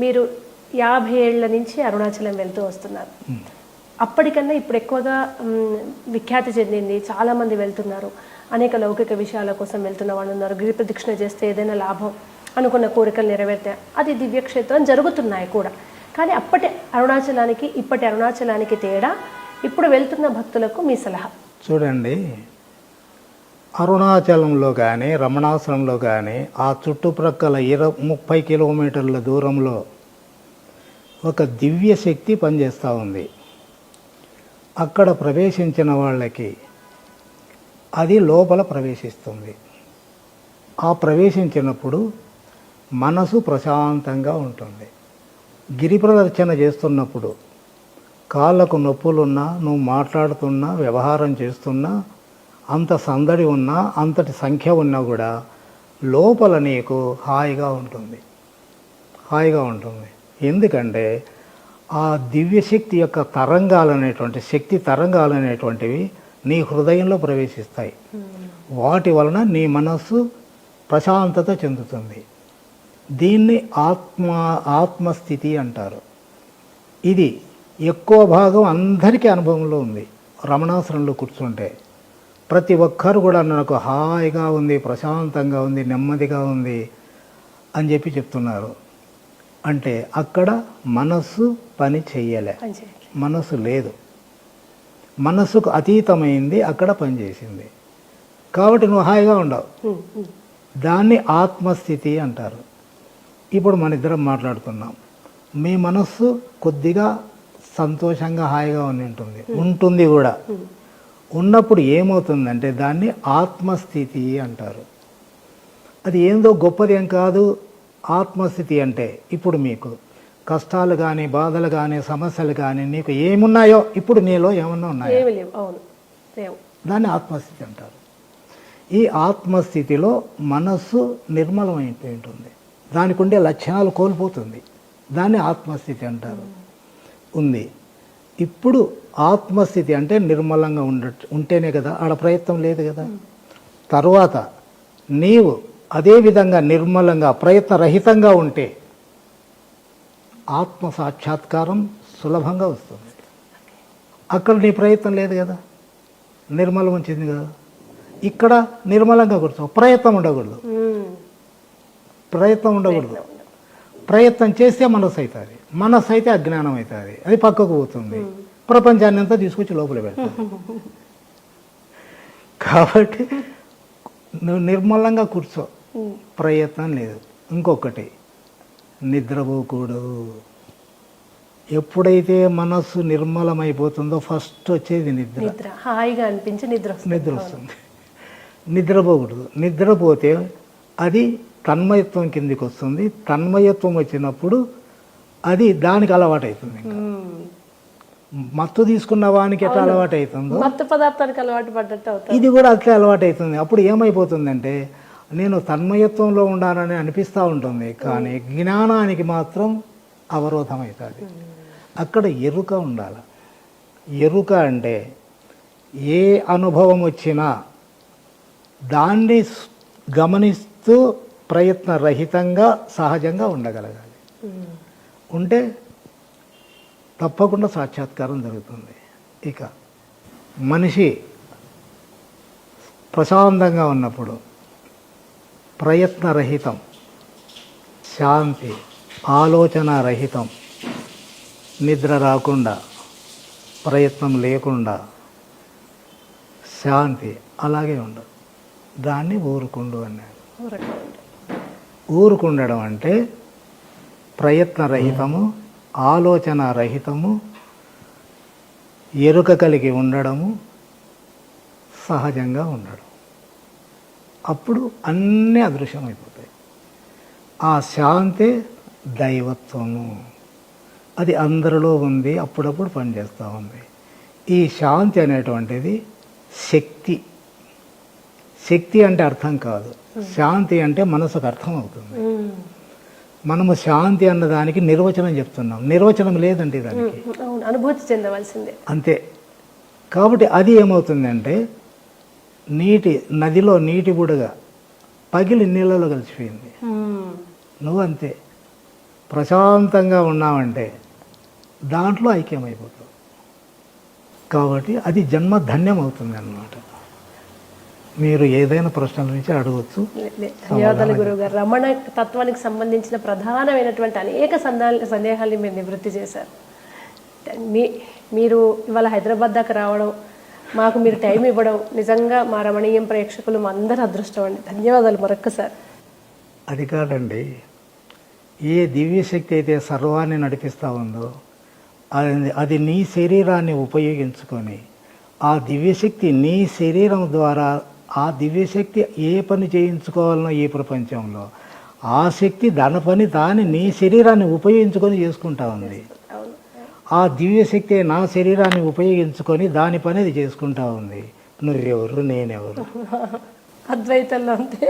మీరు 50 ఏళ్ల నుంచి అరుణాచలం వెళ్తూ వస్తున్నారు. అప్పటికన్నా ఇప్పుడు ఎక్కువగా విఖ్యాతి చెందింది, చాలామంది వెళ్తున్నారు. అనేక లౌకిక విషయాల కోసం వెళ్తున్న వాళ్ళు ఉన్నారు. గిరి ప్రదక్షిణ చేస్తే ఏదైనా లాభం, అనుకున్న కోరికలు నెరవేర్తే అది దివ్యక్షేత్రం జరుగుతున్నాయి కూడా. కానీ అప్పటి అరుణాచలానికి ఇప్పటి అరుణాచలానికి తేడా, ఇప్పుడు వెళ్తున్న భక్తులకు మీ సలహా? చూడండి, అరుణాచలంలో కానీ రమణాశ్రమంలో కానీ ఆ చుట్టుప్రక్కల 30 కిలోమీటర్ల దూరంలో ఒక దివ్య శక్తి పనిచేస్తూ ఉంది. అక్కడ ప్రవేశించిన వాళ్ళకి అది లోపల ప్రవేశిస్తుంది. ఆ ప్రవేశించినప్పుడు మనసు ప్రశాంతంగా ఉంటుంది. గిరి ప్రదక్షిణ చేస్తున్నప్పుడు కాళ్ళకు నొప్పులున్నా, నువ్వు మాట్లాడుతున్నా, వ్యవహారం చేస్తున్నా, అంత సందడి ఉన్నా, అంతటి సంఖ్య ఉన్నా కూడా లోపల నీకు హాయిగా ఉంటుంది. హాయిగా ఉంటుంది. ఎందుకంటే ఆ దివ్యశక్తి యొక్క శక్తి తరంగాలు అనేటువంటివి నీ హృదయంలో ప్రవేశిస్తాయి. వాటి వలన నీ మనస్సు ప్రశాంతత చెందుతుంది. దీన్ని ఆత్మస్థితి అంటారు. ఇది ఎక్కువ భాగం అందరికీ అనుభవంలో ఉంది. రమణాశ్రమంలో కూర్చుంటే ప్రతి ఒక్కరు కూడా నాకు హాయిగా ఉంది, ప్రశాంతంగా ఉంది, నెమ్మదిగా ఉంది అని చెప్తున్నారు. అంటే అక్కడ మనస్సు పని చెయ్యలే, మనస్సు లేదు, మనస్సుకు అతీతమైంది అక్కడ పనిచేసింది. కాబట్టి నువ్వు హాయిగా ఉండవు. దాన్ని ఆత్మస్థితి అంటారు. ఇప్పుడు మన ఇద్దరం మాట్లాడుతున్నాం. మీ మనస్సు కొద్దిగా సంతోషంగా హాయిగా ఉంటుంది కూడా. ఉన్నప్పుడు ఏమవుతుందంటే దాన్ని ఆత్మస్థితి అంటారు. అది ఏందో గొప్పది ఏం కాదు. ఆత్మస్థితి అంటే ఇప్పుడు మీకు కష్టాలు కానీ, బాధలు కానీ, సమస్యలు కానీ నీకు ఏమున్నాయో ఇప్పుడు నీలో ఏమన్నా ఉన్నాయో దాన్ని ఆత్మస్థితి అంటారు. ఈ ఆత్మస్థితిలో మనస్సు నిర్మలమైపోయి ఉంటుంది. దానికి ఉండే లక్షణాలు కోల్పోతుంది. దాన్ని ఆత్మస్థితి అంటారు. ఉంది. ఇప్పుడు ఆత్మస్థితి అంటే నిర్మలంగా ఉంటేనే కదా, ఆడ ప్రయత్నం లేదు కదా. తరువాత నీవు అదే విధంగా నిర్మలంగా ప్రయత్నరహితంగా ఉంటే ఆత్మ సాక్షాత్కారం సులభంగా వస్తుంది. అక్కడ నీ ప్రయత్నం లేదు కదా, నిర్మలం వచ్చింది కదా. ఇక్కడ నిర్మలంగా కూర్చో, ప్రయత్నం ఉండకూడదు. ప్రయత్నం చేస్తే మనసు అవుతుంది. మనసు అయితే అజ్ఞానం అవుతుంది, అది పక్కకు పోతుంది, ప్రపంచాన్ని అంతా తీసుకొచ్చి లోపల పెడతాది. కాబట్టి నువ్వు నిర్మలంగా కూర్చో, ప్రయత్నం లేదు. ఇంకొకటి, నిద్రపోకూడదు. ఎప్పుడైతే మనస్సు నిర్మలమైపోతుందో ఫస్ట్ వచ్చేది నిద్ర. హాయిగా అనిపించి నిద్ర వస్తుంది. నిద్రపోకూడదు. నిద్రపోతే అది తన్మయత్వం కిందికి వస్తుంది. తన్మయత్వం వచ్చినప్పుడు అది దానికి అలవాటు అవుతుంది. మత్తు తీసుకున్న వానికి ఎట్లా అలవాటు అవుతుందో మత్తు పదార్థానికి అలవాటు పడ్డట్టు ఇది కూడా అట్లా అలవాటు అవుతుంది. అప్పుడు ఏమైపోతుందంటే నేను తన్మయత్వంలో ఉండాలని అనిపిస్తూ ఉంటుంది, కానీ జ్ఞానానికి మాత్రం అవరోధం అవుతుంది. అక్కడ ఎరుక ఉండాలి. ఎరుక అంటే ఏ అనుభవం వచ్చినా దాన్ని గమనిస్తూ ప్రయత్నరహితంగా సహజంగా ఉండగలగాలి. ఉంటే తప్పకుండా సాక్షాత్కారం జరుగుతుంది. ఇక మనిషి ప్రశాంతంగా ఉన్నప్పుడు ప్రయత్నరహితం, శాంతి, ఆలోచన రహితం, నిద్ర రాకుండా, ప్రయత్నం లేకుండా శాంతి అలాగే ఉండదు. దాన్ని ఊరుకుండు అన్నాడు. ఊరుకుండడం అంటే ప్రయత్నరహితము, ఆలోచన రహితము, ఎరుక కలిగి ఉండడము, సహజంగా ఉండడం. అప్పుడు అన్నీ అదృశ్యమైపోతాయి. ఆ శాంతి దైవత్వము, అది అందరిలో ఉంది, అప్పుడప్పుడు పనిచేస్తూ ఉంది. ఈ శాంతి అనేటువంటిది శక్తి. శక్తి అంటే అర్థం కాదు, శాంతి అంటే మనసుకు అర్థం అవుతుంది. మనము శాంతి అన్నదానికి నిర్వచనం చెప్తున్నాం, నిర్వచనం లేదండి దానికి, అనుభూతి చెందవలసిందే అంతే. కాబట్టి అది ఏమవుతుందంటే నదిలో నీటి బుడగ పగిలి నీళ్ళలో కలిసిపోయింది. నువ్వు అంతే, ప్రశాంతంగా ఉన్నామంటే దాంట్లో ఐక్యమైపోతాం. కాబట్టి అది జన్మ ధన్యం అవుతుంది అన్నమాట. మీరు ఏదైనా ప్రశ్నల నుంచి అడగవచ్చు. ధన్యవాదాలు గురువు గారు. రమణ తత్వానికి సంబంధించిన ప్రధానమైనటువంటి అనేక సందేహాల్ని మీరు నివృత్తి చేశారు. మీరు ఇవాళ హైదరాబాద్ దాకా రావడం, మాకు మీరు టైం ఇవ్వడం నిజంగా మా రమణీయం ప్రేక్షకులు మా అందరి అదృష్టం అండి. ధన్యవాదాలు మరొక్కసారి. అది కాదండి, ఏ దివ్యశక్తి అయితే సర్వాన్ని నడిపిస్తూ ఉందో అది నీ శరీరాన్ని ఉపయోగించుకొని ఆ దివ్యశక్తి నీ శరీరం ద్వారా ఆ దివ్యశక్తి ఏ పని చేయించుకోవాలనో ఈ ప్రపంచంలో ఆ శక్తి దాని నీ శరీరాన్ని ఉపయోగించుకొని చేసుకుంటా ఉంది. ఆ దివ్యశక్తి నా శరీరాన్ని ఉపయోగించుకొని దాని పని అది చేసుకుంటా ఉంది. నువ్వెవరు, నేనెవరు? అద్వైతంలో అంతే.